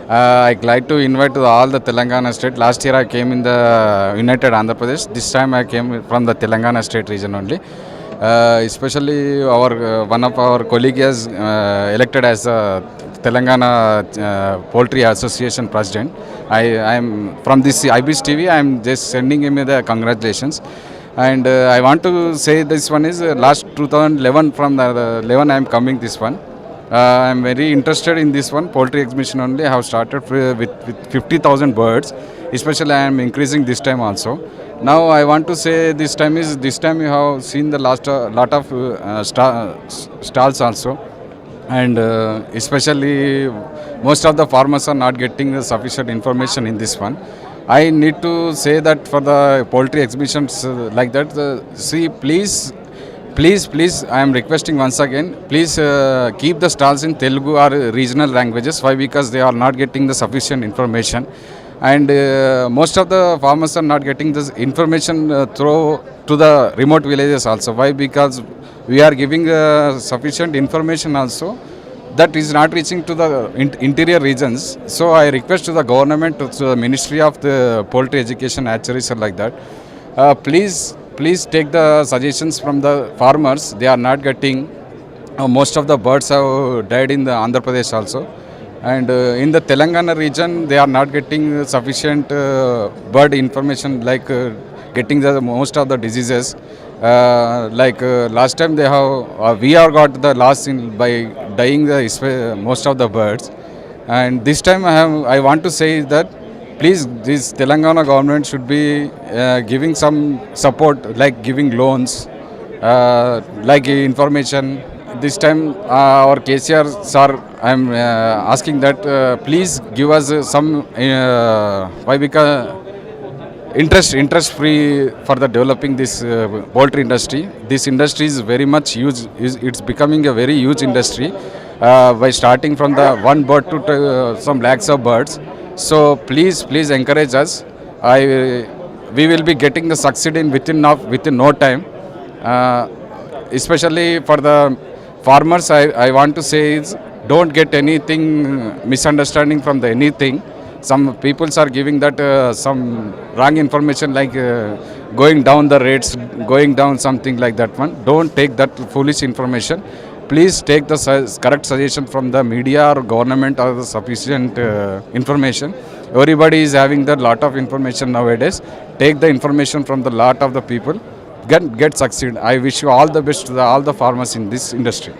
I'd like to invite to all the Telangana state. Last year I came in the United Andhra Pradesh. This time I came from the Telangana state region only. Especially our one of our colleague is elected as Telangana Poultry Association president. I am from this IBIS TV. I am just sending him the congratulations. And I want to say this one is last 2011 from the 11 I am coming this one. I am very interested in this one poultry exhibition only. I have started with 50,000 birds. Especially I am increasing this time also. Now I want to say this time you have seen the last lot of stalls also, and especially most of the farmers are not getting sufficient information in this one. I need to say that for the poultry exhibitions like that, see please, I am requesting once again, please keep the stalls in Telugu or regional languages. Why? Because they are not getting the sufficient information, and most of the farmers are not getting this information through to the remote villages also. Why? Because we are giving sufficient information also, that is not reaching to the interior regions. So I request to the government, to the Ministry of the Poultry Education, Hatcheries like that, please take the suggestions from the farmers. They are not getting, most of the birds have died in the Andhra Pradesh also, and in the Telangana region they are not getting sufficient bird information, like getting the most of the diseases. Last time they have we are got the loss in by dying the most of the birds, and this time I want to say that please, this Telangana government should be giving some support, like giving loans, like information. This time our KCR sir, I am asking that please give us some why? Because interest free for the developing this poultry industry. This industry is very much huge. It's becoming a very huge industry by starting from the one bird to some lakhs of birds. So please encourage us. We will be getting the succeed in within no time. Especially for the farmers, I want to say is, don't get anything misunderstanding from the anything. Some peoples are giving that some wrong information, like going down the rates, going down something like that one. Don't take that foolish information. Please take the correct suggestion from the media or government, or the sufficient information. Everybody is having the lot of information nowadays. Take the information from the lot of the people. Get succeed. I wish you all the best to all the farmers in this industry.